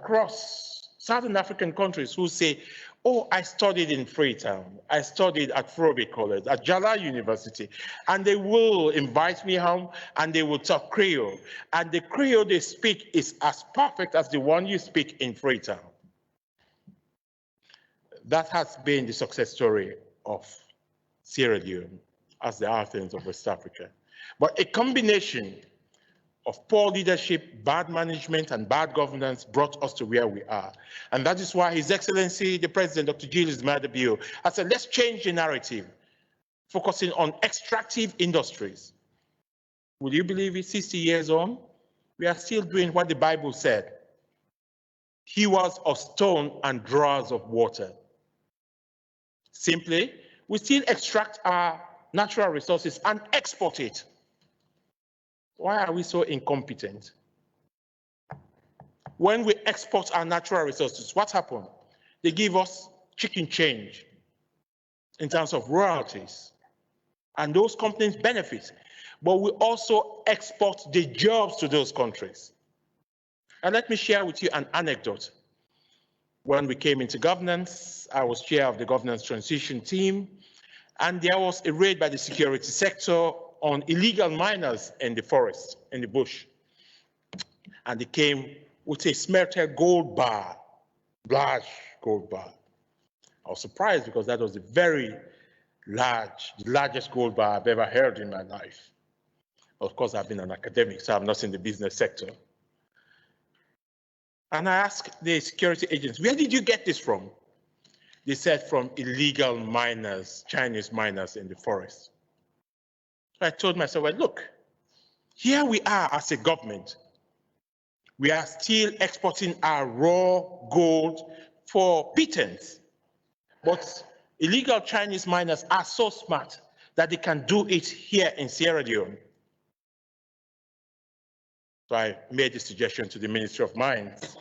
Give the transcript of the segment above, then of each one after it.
across Southern African countries who say, oh, I studied in Freetown, I studied at Frobe College, at Jala University, and they will invite me home and they will talk Creole. And the Creole they speak is as perfect as the one you speak in Freetown. That has been the success story of Sierra Leone as the Athens of West Africa. But a combination of poor leadership, bad management, and bad governance brought us to where we are. And that is why His Excellency, the President, Dr. Julius Maada Bio, has said, let's change the narrative, focusing on extractive industries. Will you believe it, 60 years on, we are still doing what the Bible said, hewers of stone and drawers of water. Simply, we still extract our natural resources and export it. Why are we so incompetent? When we export our natural resources, what happens? They give us chicken change in terms of royalties, and those companies benefit. But we also export the jobs to those countries. And let me share with you an anecdote. When we came into governance, I was chair of the governance transition team, and there was a raid by the security sector on illegal miners in the forest, in the bush. And they came with a smelted gold bar, large gold bar. I was surprised because that was a very large, the largest gold bar I've ever heard in my life. Of course, I've been an academic, so I'm not in the business sector. And I asked the security agents, where did you get this from? They said from illegal miners, Chinese miners in the forest. So I told myself, well, look, here we are as a government. We are still exporting our raw gold for pittance. But illegal Chinese miners are so smart that they can do it here in Sierra Leone. So I made the suggestion to the Ministry of Mines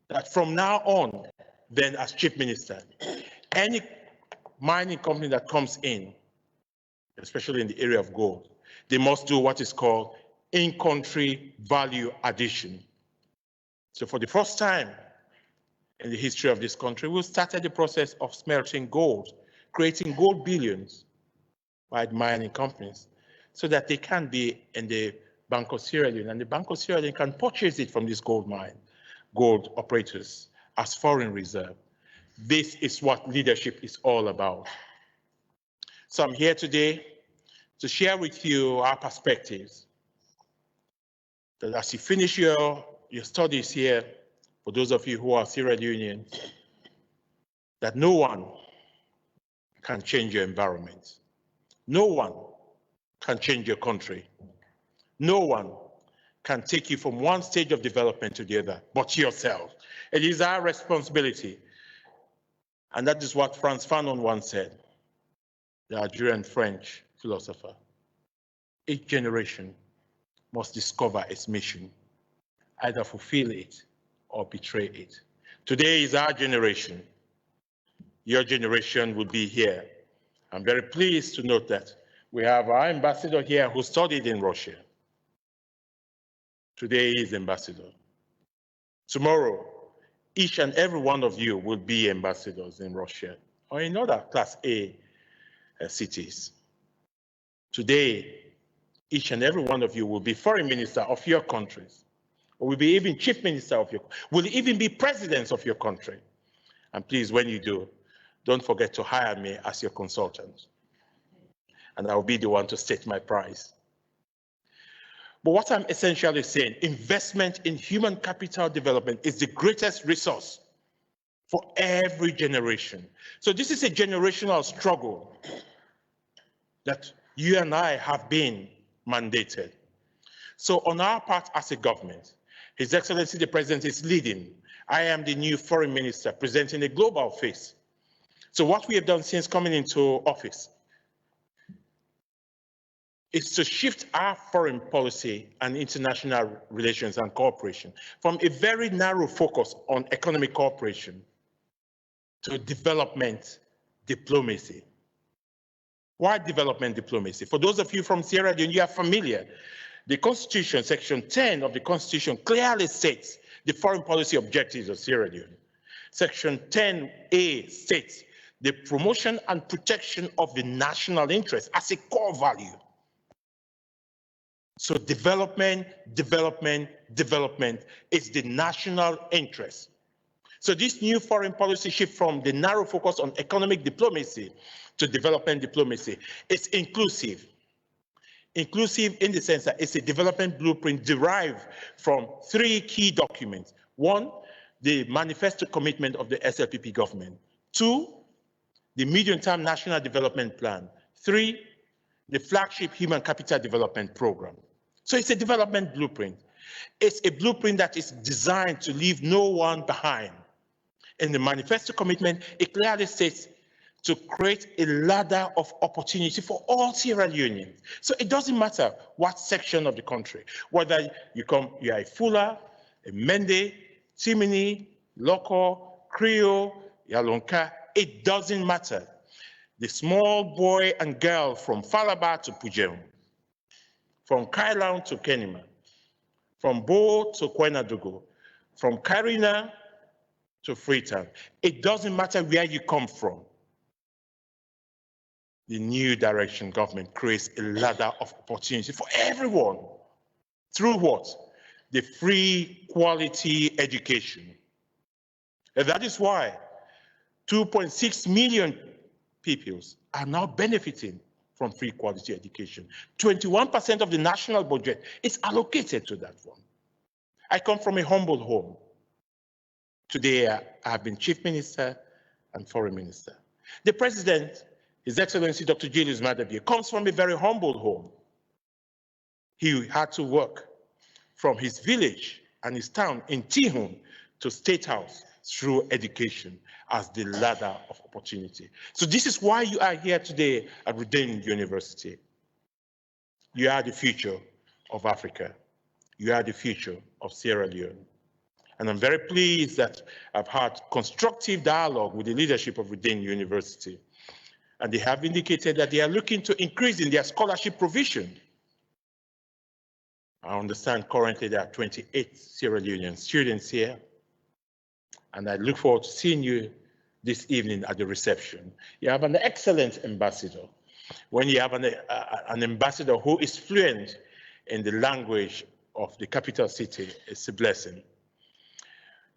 that from now on, then as Chief Minister, any mining company that comes in, especially in the area of gold, they must do what is called in-country value addition. So for the first time in the history of this country, we started the process of smelting gold, creating gold billions by mining companies, so that they can be in the Bank of Sierra Leone, and the Bank of Sierra Leone can purchase it from these gold operators as foreign reserve. This is what leadership is all about. So I'm here today to share with you our perspectives. That as you finish your studies here, for those of you who are Sierra Leoneans, that no one can change your environment. No one can change your country. No one can take you from one stage of development to the other, but yourself. It is our responsibility. And that is what Frantz Fanon once said, the Algerian French philosopher. Each generation must discover its mission, either fulfill it or betray it. Today is our generation. Your generation will be here. I'm very pleased to note that we have our ambassador here who studied in Russia. Today he is ambassador. Tomorrow, each and every one of you will be ambassadors in Russia or in other Class A cities. Today, each and every one of you will be foreign minister of your countries, or will be even chief minister of your, will even be presidents of your country. And please, when you do, don't forget to hire me as your consultant. And I'll be the one to state my price. But what I'm essentially saying, investment in human capital development is the greatest resource for every generation. So this is a generational struggle that you and I have been mandated. So on our part as a government, His Excellency the President is leading. I am the new foreign minister presenting a global face. So what we have done since coming into office is to shift our foreign policy and international relations and cooperation from a very narrow focus on economic cooperation to development diplomacy. Why development diplomacy? For those of you from Sierra Leone, you are familiar. The Constitution, Section 10 of the Constitution clearly states the foreign policy objectives of Sierra Leone. Section 10A states the promotion and protection of the national interest as a core value. So development, development, development is the national interest. So this new foreign policy shift from the narrow focus on economic diplomacy to development diplomacy is inclusive. Inclusive in the sense that it's a development blueprint derived from 3 key documents. 1, the manifesto commitment of the SLPP government. 2, the medium-term national development plan. 3, the flagship human capital development program. So it's a development blueprint. It's a blueprint that is designed to leave no one behind. In the manifesto commitment, it clearly states to create a ladder of opportunity for all Sierra Leoneans. So it doesn't matter what section of the country, whether you are a Fula, a Mende, Timini, Loko, Creole, Yalonka, it doesn't matter. The small boy and girl from Falaba to Pujem, from Kailaun to Kenima, from Bo to Kwenadugo, from Karina to Freetown. It doesn't matter where you come from. The new direction government creates a ladder of opportunity for everyone. Through what? The free quality education. And that is why 2.6 million pupils are now benefiting from free quality education. 21% of the national budget is allocated to that one. I come from a humble home. Today, I have been Chief Minister and Foreign Minister. The President, His Excellency Dr. Julius Maada Bio, comes from a very humble home. He had to work from his village and his town in Tihun to State House through education as the ladder of opportunity. So this is why you are here today at Redeem University. You are the future of Africa. You are the future of Sierra Leone. And I'm very pleased that I've had constructive dialogue with the leadership of Redeem University. And they have indicated that they are looking to increase in their scholarship provision. I understand currently there are 28 Sierra Leonean students here. And I look forward to seeing you this evening at the reception. You have an excellent ambassador. When you have an ambassador who is fluent in the language of the capital city, it's a blessing.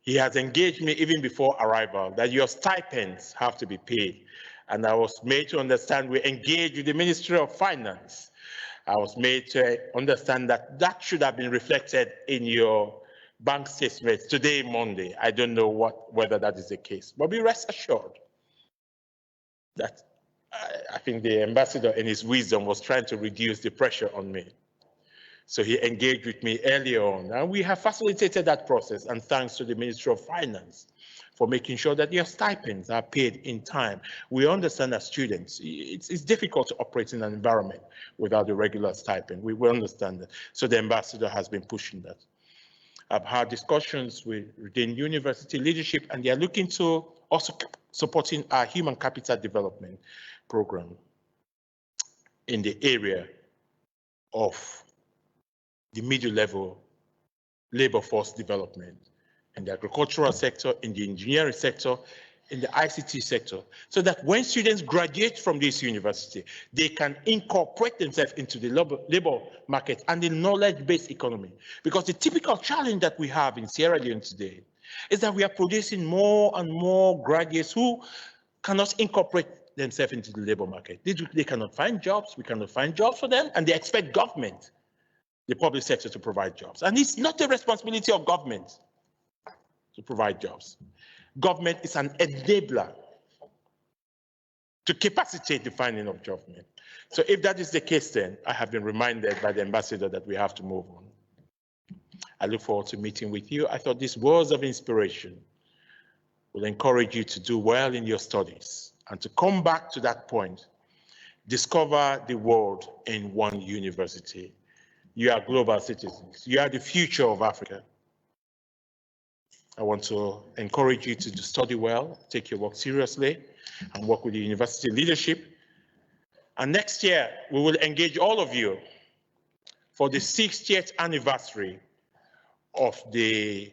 He has engaged me even before arrival that your stipends have to be paid. And I was made to understand we engaged with the Ministry of Finance. I was made to understand that that should have been reflected in your bank statements today, Monday. I don't know whether that is the case, but be rest assured that I think the ambassador in his wisdom was trying to reduce the pressure on me. So he engaged with me earlier on, and we have facilitated that process, and thanks to the Ministry of Finance for making sure that your stipends are paid in time. We understand as students, it's difficult to operate in an environment without a regular stipend. We understand that. So the ambassador has been pushing that. I've had discussions with Redeem University leadership, and they are looking to also supporting our human capital development program in the area of the middle level labor force development in the agricultural sector, in the engineering sector, in the ICT sector, so that when students graduate from this university, they can incorporate themselves into the labor market and the knowledge-based economy. Because the typical challenge that we have in Sierra Leone today is that we are producing more and more graduates who cannot incorporate themselves into the labor market. They cannot find jobs, we cannot find jobs for them, and they expect government, the public sector, to provide jobs. And it's not the responsibility of government to provide jobs. Government is an enabler to capacitate the finding of government. So if that is the case, then I have been reminded by the ambassador that we have to move on. I look forward to meeting with you. I thought these words of inspiration will encourage you to do well in your studies and to come back to that point. Discover the world in one university. You are global citizens. You are the future of Africa. I want to encourage you to study well, take your work seriously, and work with the university leadership. And next year, we will engage all of you for the 60th anniversary of the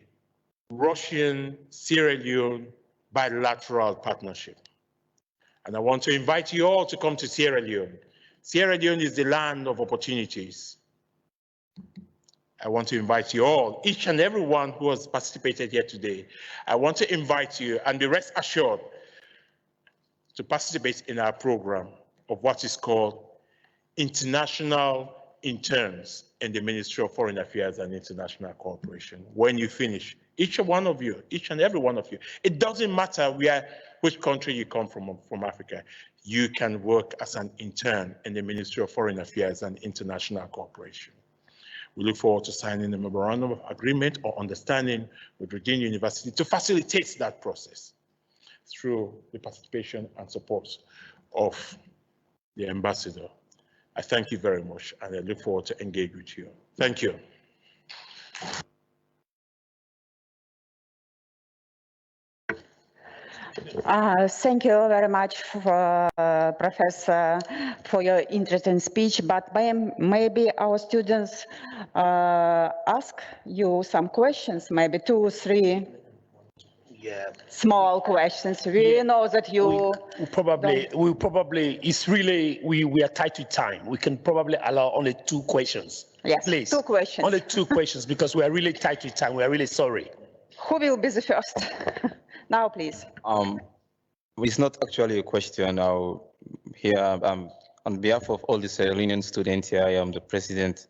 Russian-Sierra Leone bilateral partnership. And I want to invite you all to come to Sierra Leone. Sierra Leone is the land of opportunities. I want to invite you all, each and every one who has participated here today. I want to invite you and be rest assured to participate in our program of what is called International Interns in the Ministry of Foreign Affairs and International Cooperation. When you finish, each one of you, each and every one of you, it doesn't matter which country you come from Africa, you can work as an intern in the Ministry of Foreign Affairs and International Cooperation. We look forward to signing a memorandum of agreement or understanding with Redeem University to facilitate that process through the participation and support of the ambassador. I thank you very much, and I look forward to engage with you. Thank you. Thank you very much, Professor, for your interesting speech. But maybe our students ask you some questions, maybe 2 or 3 small questions. We know that you we probably it's really we are tight with time. We can probably allow only 2 questions. Yes, please. 2 questions. Only 2 questions because we are really tight with time. We are really sorry. Who will be the first? Now, please. It's not actually a question. Now, here, on behalf of all the Sierra Leonean students here, I am the president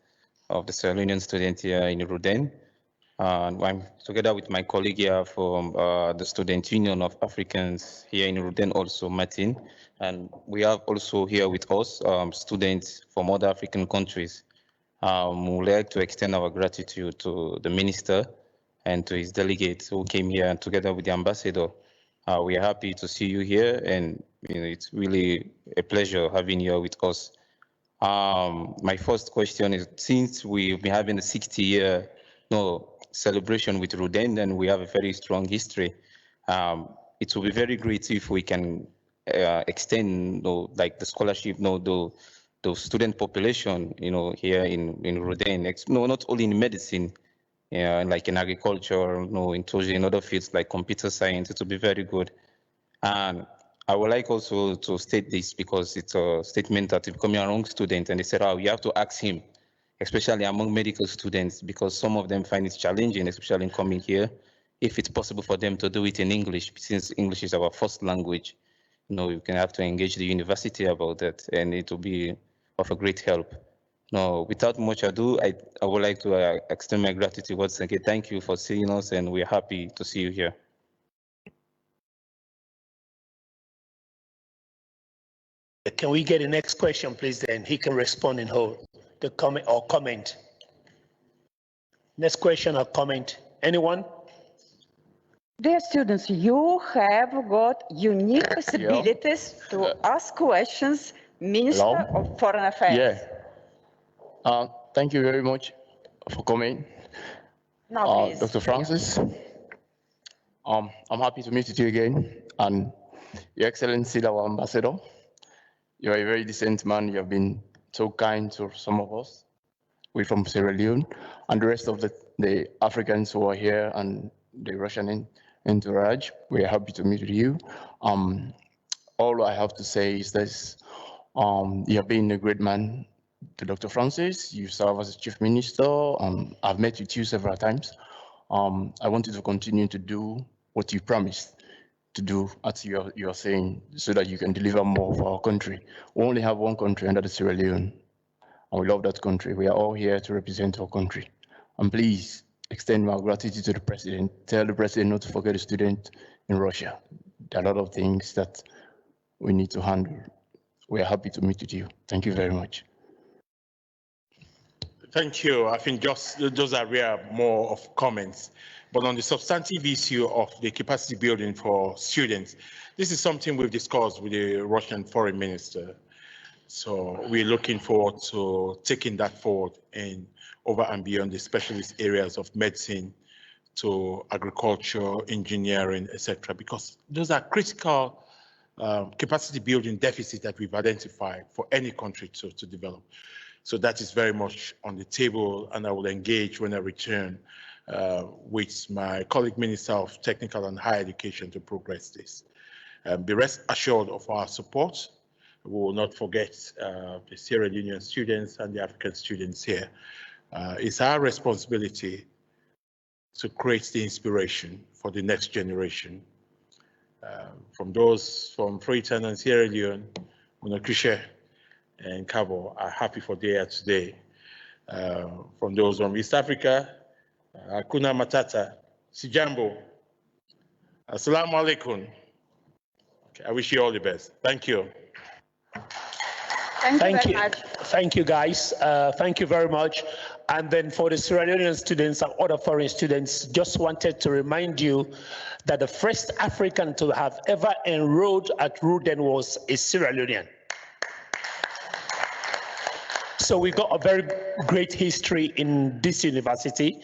of the Sierra Leonean student here in Ruden. And I'm together with my colleague here from the Student Union of Africans here in Ruden, also Martin. And we have also here with us students from other African countries. We would like to extend our gratitude to the minister and to his delegates who came here, and together with the ambassador. We are happy to see you here, and it's really a pleasure having you here with us. My first question is, since we've been having a 60-year celebration with Ruden, and we have a very strong history, it will be very great if we can extend like the scholarship, the student population, here in Ruden, not only in medicine, like in agriculture, in other fields like computer science. It will be very good. And I would like also to state this because it's a statement that if coming a wrong student and they said, you have to ask him, especially among medical students, because some of them find it challenging, especially in coming here, if it's possible for them to do it in English, since English is our first language. You can have to engage the university about that, and it will be of a great help. No, without much ado, I would like to extend my gratitude once again. Thank you for seeing us, and we're happy to see you here. Can we get the next question, please? Then he can respond in whole. The comment. Next question or comment. Anyone? Dear students, you have got unique possibilities to ask questions, Minister of Foreign Affairs. Thank you very much for coming. Now, please. Dr. Francis, I'm happy to meet with you again. And Your Excellency, our ambassador, you are a very decent man. You have been so kind to some of us. We're from Sierra Leone, and the rest of the Africans who are here and the Russian entourage. We are happy to meet with you. All I have to say is this: you have been a great man to Dr. Francis. You serve as Chief Minister. I've met with you several times. I want you to continue to do what you promised to do, as you are saying, so that you can deliver more for our country. We only have one country under the Sierra Leone, and we love that country. We are all here to represent our country. And please extend my gratitude to the president. Tell the president not to forget the student in Russia. There are a lot of things that we need to handle. We are happy to meet with you. Thank you very much. Thank you. I think just those are more of comments. But on the substantive issue of the capacity building for students, this is something we've discussed with the Russian foreign minister. So we're looking forward to taking that forward and over and beyond the specialist areas of medicine to agriculture, engineering, etc., because those are critical capacity building deficits that we've identified for any country to develop. So that is very much on the table, and I will engage when I return with my colleague Minister of Technical and Higher Education to progress this. Be rest assured of our support. We will not forget the Sierra Leonean students and the African students here. It's our responsibility to create the inspiration for the next generation. From those from Freetown and Sierra Leone, Monokrishe and Cabo are happy for they are today. From those from East Africa, Hakuna Matata, Sijambo, Assalamu alaikum. Okay, I wish you all the best. Thank you. Thank you very much. Thank you, guys. Thank you very much. And then for the Sierra Leonean students and other foreign students, just wanted to remind you that the first African to have ever enrolled at Ruden was a Sierra Leonean. So we got a very great history in this university.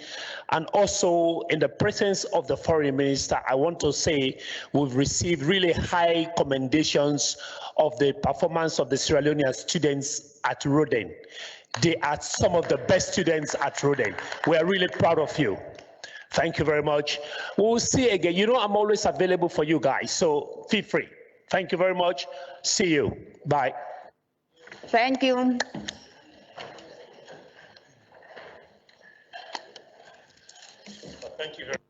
And also in the presence of the foreign minister, I want to say we've received really high commendations of the performance of the Sierra Leonean students at Ruden. They are some of the best students at Ruden. We are really proud of you. Thank you very much. We'll see again. You know, I'm always available for you guys, so feel free. Thank you very much. See you. Bye. Thank you. Thank you very much.